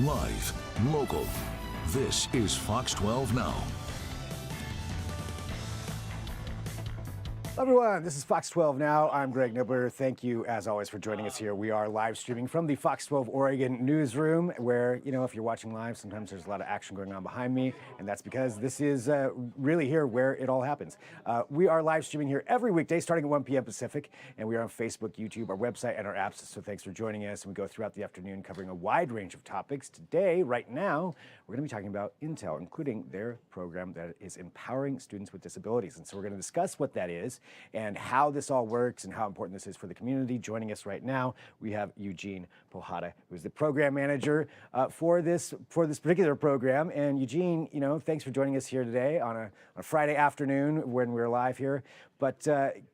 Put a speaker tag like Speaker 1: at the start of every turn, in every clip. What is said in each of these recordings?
Speaker 1: Live, local. This is Fox 12 Now.
Speaker 2: Hello everyone, this is Fox 12 Now. I'm Greg Nibbler. Thank you, as always, for joining us here. We are live streaming from the Fox 12 Oregon newsroom, where, you know, if you're watching live, sometimes there's a lot of action going on behind me, and that's because this is really here where it all happens. We are live streaming here every weekday, starting at 1 p.m. Pacific, and we are on Facebook, YouTube, our website, and our apps, so thanks for joining us. And we go throughout the afternoon covering a wide range of topics. Today, right now, we're going to be talking about Intel, including their program that is empowering students with disabilities. And so we're going to discuss what that is and how this all works and how important this is for the community. Joining us right now, we have Eugene Pohoata, who's the program manager for this particular program. And Eugene, you know, thanks for joining us here today on a Friday afternoon when we're live here. But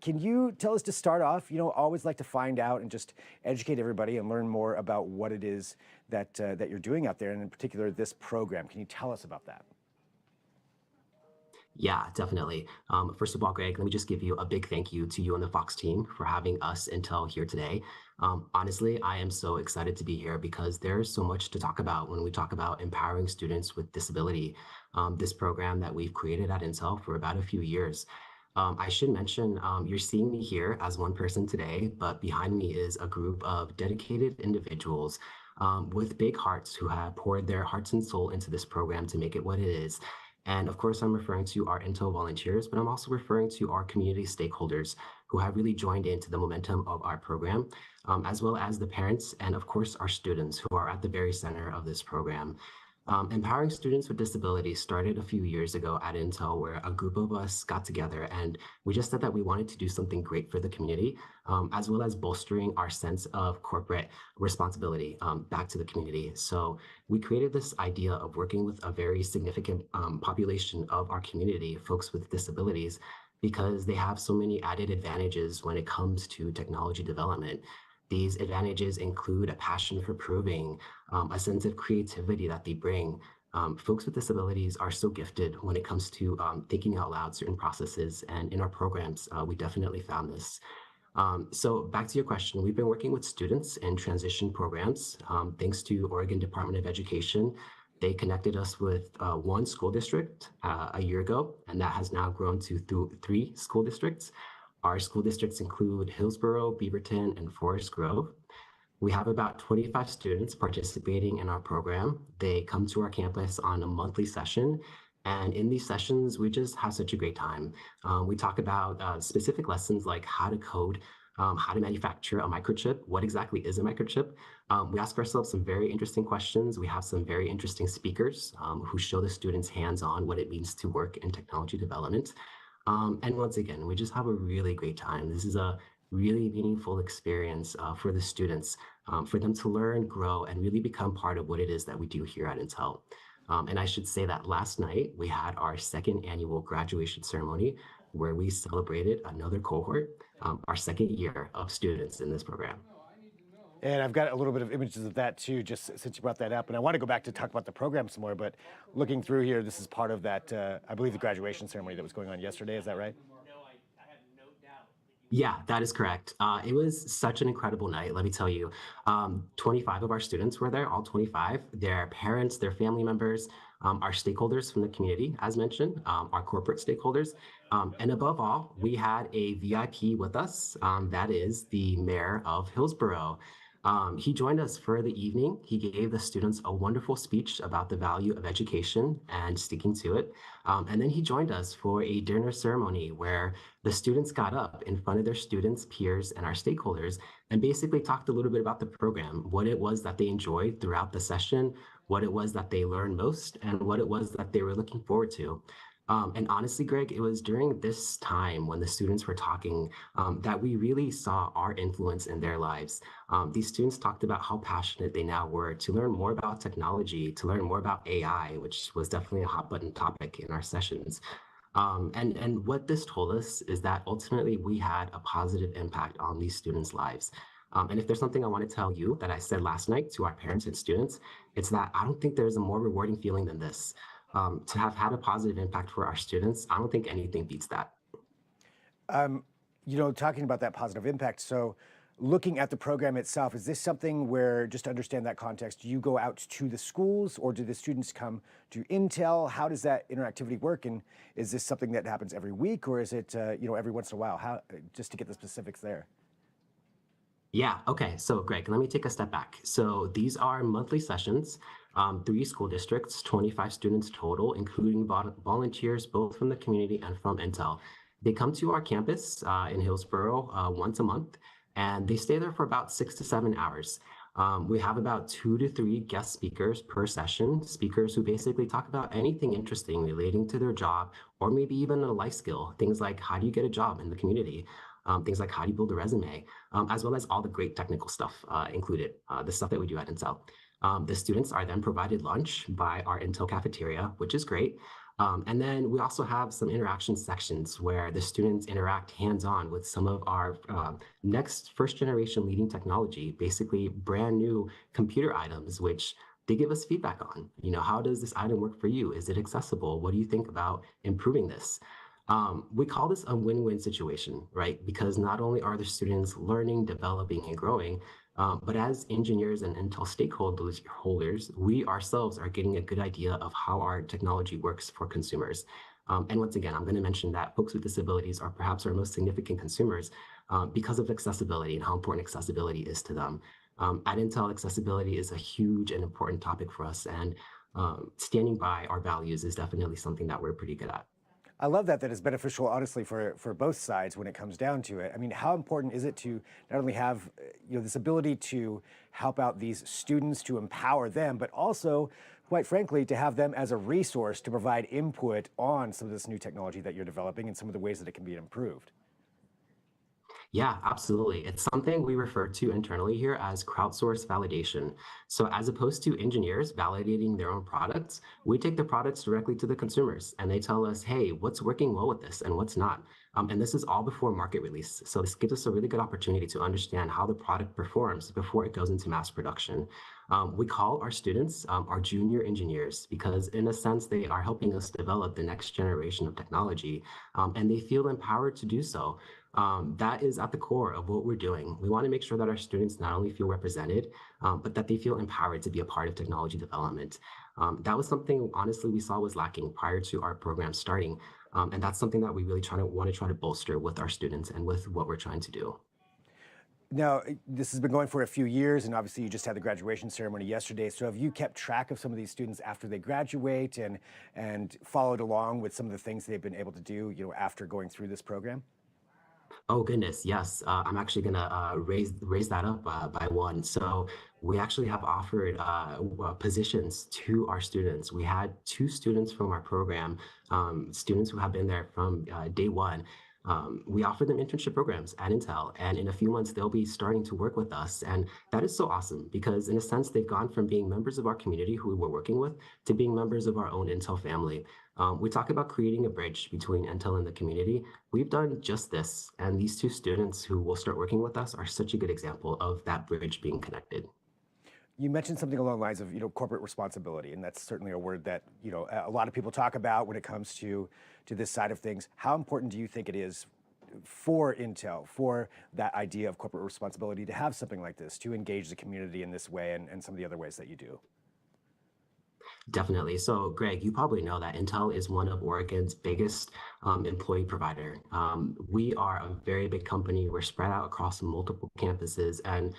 Speaker 2: can you tell us, to start off, you know, always like to find out and just educate everybody and learn more about what it is that that you're doing out there, and in particular this program. Can you tell us about that?
Speaker 3: Yeah, definitely. First of all, Greg, let me just give you a big thank you to you and the Fox team for having us Intel here today. Honestly, I am so excited to be here because there's so much to talk about when we talk about empowering students with disability. This program that we've created at Intel for about a few years. I should mention, you're seeing me here as one person today, but behind me is a group of dedicated individuals with big hearts who have poured their hearts and soul into this program to make it what it is. And of course, I'm referring to our Intel volunteers, but I'm also referring to our community stakeholders who have really joined into the momentum of our program, as well as the parents and of course, our students who are at the very center of this program. Empowering students with disabilities started a few years ago at Intel, where a group of us got together and we just said that we wanted to do something great for the community, as well as bolstering our sense of corporate responsibility back to the community. So we created this idea of working with a very significant population of our community, folks with disabilities, because they have so many added advantages when it comes to technology development. These advantages include a passion for proving, a sense of creativity that they bring. Folks with disabilities are so gifted when it comes to thinking out loud certain processes, and in our programs, we definitely found this. So back to your question, we've been working with students in transition programs. Thanks to Oregon Department of Education, they connected us with one school district a year ago, and that has now grown to 3 school districts. Our school districts include Hillsborough, Beaverton, and Forest Grove. We have about 25 students participating in our program. They come to our campus on a monthly session. And in these sessions, we just have such a great time. We talk about specific lessons like how to code, how to manufacture a microchip. What exactly is a microchip? We ask ourselves some very interesting questions. We have some very interesting speakers who show the students hands-on what it means to work in technology development. And once again, we just have a really great time. This is a really meaningful experience for the students, for them to learn, grow, and really become part of what it is that we do here at Intel. And I should say that last night, we had our 2nd annual graduation ceremony where we celebrated another cohort, our 2nd year of students in this program.
Speaker 2: And I've got a little bit of images of that too, just since you brought that up. And I want to go back to talk about the program some more, but looking through here, this is part of that, I believe, the graduation ceremony that was going on yesterday. Is that right?
Speaker 3: Yeah, that is correct. It was such an incredible night, let me tell you. 25 of our students were there, all 25. Their parents, their family members, our stakeholders from the community, as mentioned, our corporate stakeholders. And above all, we had a VIP with us. That is the mayor of Hillsborough. He joined us for the evening. He gave the students a wonderful speech about the value of education and sticking to it. And then he joined us for a dinner ceremony where the students got up in front of their students, peers, and our stakeholders and basically talked a little bit about the program, what it was that they enjoyed throughout the session, what it was that they learned most, and what it was that they were looking forward to. And honestly, Greg, it was during this time when the students were talking that we really saw our influence in their lives. These students talked about how passionate they now were to learn more about technology, to learn more about AI, which was definitely a hot button topic in our sessions. And what this told us is that ultimately we had a positive impact on these students' lives. And if there's something I want to tell you that I said last night to our parents and students, it's that I don't think there's a more rewarding feeling than this. To have had a positive impact for our students, I don't think anything beats that.
Speaker 2: You know, talking about that positive impact, so looking at the program itself, is this something where, just to understand that context, do you go out to the schools or do the students come to Intel? How does that interactivity work? And is this something that happens every week or is it, every once in a while? How, just to get the specifics there.
Speaker 3: Yeah, okay. So, Greg, let me take a step back. So, these are monthly sessions, 3 school districts, 25 students total, including volunteers both from the community and from Intel. They come to our campus in Hillsborough once a month, and they stay there for about 6 to 7 hours. We have about 2 to 3 guest speakers per session, speakers who basically talk about anything interesting relating to their job or maybe even a life skill, things like how do you get a job in the community, things like how do you build a resume, as well as all the great technical stuff included, the stuff that we do at Intel. The students are then provided lunch by our Intel cafeteria, which is great. And then we also have some interaction sections where the students interact hands-on with some of our next first generation leading technology, basically brand new computer items, which they give us feedback on. How does this item work for you? Is it accessible? What do you think about improving this? We call this a win-win situation, right? Because not only are the students learning, developing, and growing, but as engineers and Intel stakeholders, we ourselves are getting a good idea of how our technology works for consumers. And once again, I'm going to mention that folks with disabilities are perhaps our most significant consumers because of accessibility and how important accessibility is to them. At Intel, accessibility is a huge and important topic for us, and standing by our values is definitely something that we're pretty good at.
Speaker 2: I love that it's beneficial, honestly, for both sides when it comes down to it. I mean, how important is it to not only have this ability to help out these students, to empower them, but also, quite frankly, to have them as a resource to provide input on some of this new technology that you're developing and some of the ways that it can be improved?
Speaker 3: Yeah, absolutely. It's something we refer to internally here as crowdsourced validation. So as opposed to engineers validating their own products, we take the products directly to the consumers and they tell us, hey, what's working well with this and what's not. And this is all before market release. So this gives us a really good opportunity to understand how the product performs before it goes into mass production. We call our students our junior engineers because in a sense, they are helping us develop the next generation of technology and they feel empowered to do so. That is at the core of what we're doing. We want to make sure that our students not only feel represented, but that they feel empowered to be a part of technology development. That was something, honestly, we saw was lacking prior to our program starting. And that's something that we really want to try to bolster with our students and with what we're trying to do.
Speaker 2: Now, this has been going for a few years, and obviously you just had the graduation ceremony yesterday. So have you kept track of some of these students after they graduate and followed along with some of the things they've been able to do, after going through this program?
Speaker 3: Oh goodness, yes. I'm actually gonna raise that up by one. So we actually have offered positions to our students. We had 2 students from our program, students who have been there from day one. We offer them internship programs at Intel, and in a few months they'll be starting to work with us. And that is so awesome because, in a sense, they've gone from being members of our community who we're working with to being members of our own Intel family. We talk about creating a bridge between Intel and the community. We've done just this, and these 2 students who will start working with us are such a good example of that bridge being connected.
Speaker 2: You mentioned something along the lines of, corporate responsibility, and that's certainly a word that, a lot of people talk about when it comes to this side of things. How important do you think it is for Intel, for that idea of corporate responsibility to have something like this, to engage the community in this way and some of the other ways that you do?
Speaker 3: Definitely. So, Greg, you probably know that Intel is one of Oregon's biggest employee provider. We are a very big company. We're spread out across multiple campuses, and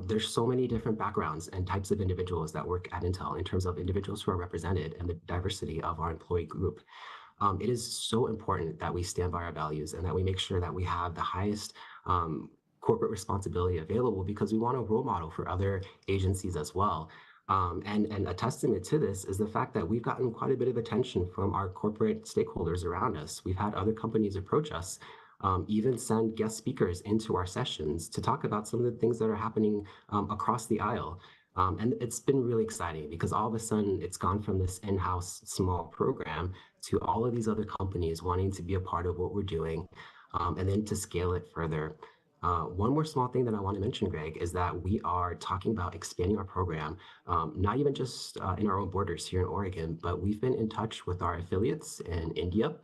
Speaker 3: there's so many different backgrounds and types of individuals that work at Intel in terms of individuals who are represented and the diversity of our employee group. It is so important that we stand by our values and that we make sure that we have the highest corporate responsibility available because we want a role model for other agencies as well. And a testament to this is the fact that we've gotten quite a bit of attention from our corporate stakeholders around us. We've had other companies approach us, even send guest speakers into our sessions to talk about some of the things that are happening across the aisle. And it's been really exciting because all of a sudden it's gone from this in-house small program to all of these other companies wanting to be a part of what we're doing and then to scale it further. One more small thing that I want to mention, Greg, is that we are talking about expanding our program, not even just in our own borders here in Oregon, but we've been in touch with our affiliates in India,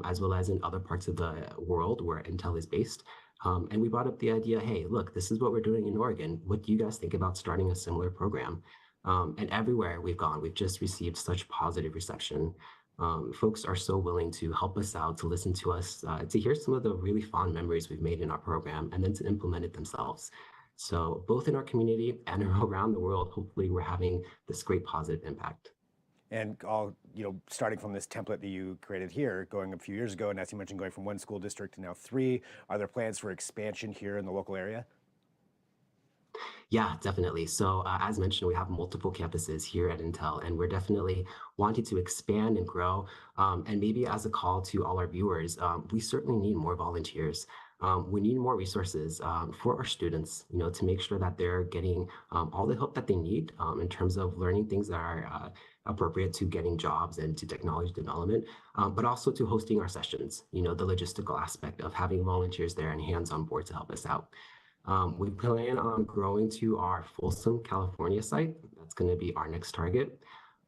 Speaker 3: as well as in other parts of the world where Intel is based. And we brought up the idea, hey, look, this is what we're doing in Oregon. What do you guys think about starting a similar program? And everywhere we've gone, we've just received such positive reception. Folks are so willing to help us out, to listen to us, to hear some of the really fond memories we've made in our program, and then to implement it themselves. So both in our community and around the world, hopefully we're having this great positive impact.
Speaker 2: And all, starting from this template that you created here, going a few years ago, and as you mentioned, going from one school district to now three, are there plans for expansion here in the local area?
Speaker 3: Yeah, definitely. So as mentioned, we have multiple campuses here at Intel, and we're definitely wanting to expand and grow. And maybe as a call to all our viewers, we certainly need more volunteers. We need more resources for our students, to make sure that they're getting all the help that they need in terms of learning things that are appropriate to getting jobs and to technology development, but also to hosting our sessions, the logistical aspect of having volunteers there and hands on board to help us out. We plan on growing to our Folsom, California site. That's going to be our next target.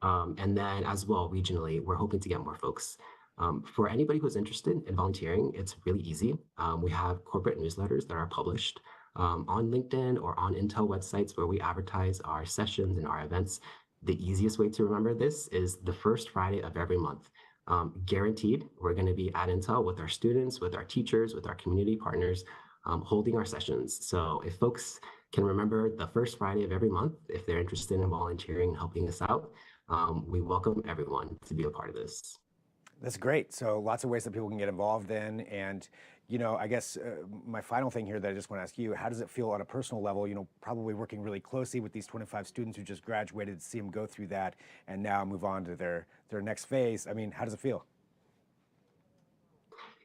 Speaker 3: And then as well, regionally, we're hoping to get more folks. For anybody who's interested in volunteering, it's really easy. We have corporate newsletters that are published on LinkedIn or on Intel websites where we advertise our sessions and our events. The easiest way to remember this is the first Friday of every month. Guaranteed, we're going to be at Intel with our students, with our teachers, with our community partners, holding our sessions. So if folks can remember the first Friday of every month, if they're interested in volunteering and helping us out, we welcome everyone to be a part of this.
Speaker 2: That's great. So lots of ways that people can get involved then. And, I guess my final thing here that I just want to ask you, how does it feel on a personal level, probably working really closely with these 25 students who just graduated, to see them go through that and now move on to their next phase? I mean, how does it feel?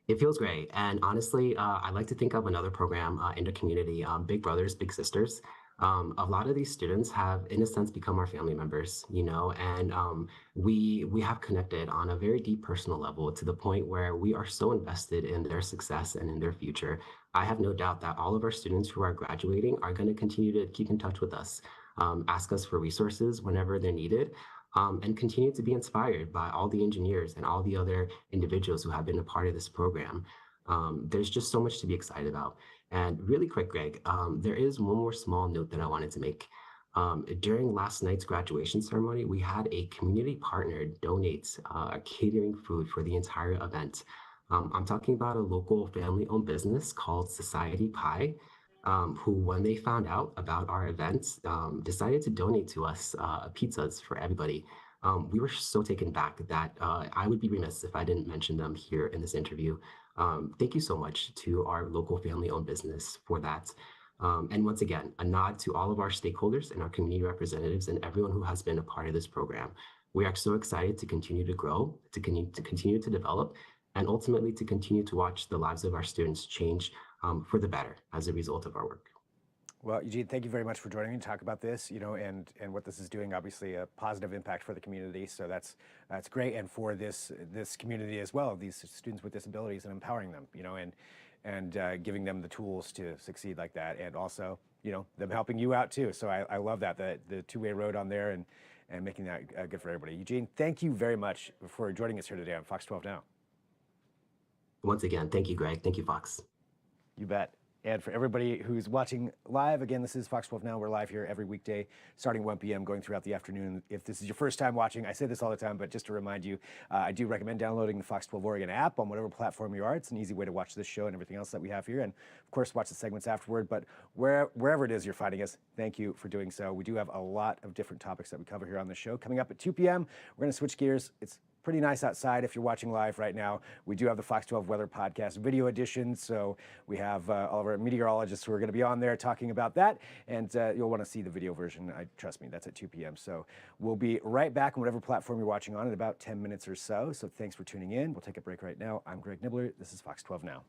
Speaker 3: It feels great. And honestly, I like to think of another program in the community, Big Brothers, Big Sisters. A lot of these students have, in a sense, become our family members, and we have connected on a very deep personal level to the point where we are so invested in their success and in their future. I have no doubt that all of our students who are graduating are going to continue to keep in touch with us, ask us for resources whenever they're needed, and continue to be inspired by all the engineers and all the other individuals who have been a part of this program. There's just so much to be excited about. And really quick, Greg, there is one more small note that I wanted to make. During last night's graduation ceremony, we had a community partner donate catering food for the entire event. I'm talking about a local family-owned business called Society Pie, who, when they found out about our events, decided to donate to us pizzas for everybody. We were so taken back that I would be remiss if I didn't mention them here in this interview. Thank you so much to our local family-owned business for that. And once again, a nod to all of our stakeholders and our community representatives and everyone who has been a part of this program. We are so excited to continue to grow, to continue to develop, and ultimately to continue to watch the lives of our students change for the better as a result of our work.
Speaker 2: Well, Eugene, thank you very much for joining me to talk about this, and what this is doing. Obviously, a positive impact for the community, so that's great, and for this community as well, these students with disabilities, and empowering them, and giving them the tools to succeed like that, and also, them helping you out too. So I love that the two-way road on there, and making that good for everybody. Eugene, thank you very much for joining us here today on Fox 12 Now.
Speaker 3: Once again, thank you, Greg. Thank you, Fox.
Speaker 2: You bet. And for everybody who's watching live, again, this is Fox 12 Now. We're live here every weekday, starting 1 p.m., going throughout the afternoon. If this is your first time watching, I say this all the time, but just to remind you, I do recommend downloading the Fox 12 Oregon app on whatever platform you are. It's an easy way to watch this show and everything else that we have here. And of course, watch the segments afterward. But wherever it is you're finding us, thank you for doing so. We do have a lot of different topics that we cover here on the show. Coming up at 2 p.m., we're going to switch gears. It's pretty nice outside if you're watching live right now. We do have the Fox 12 Weather Podcast video edition, so we have all of our meteorologists who are going to be on there talking about that, and you'll want to see the video version. Trust me, that's at 2 p.m. So we'll be right back on whatever platform you're watching on in about 10 minutes or so. So thanks for tuning in. We'll take a break right now. I'm Greg Nibbler. This is Fox 12 Now.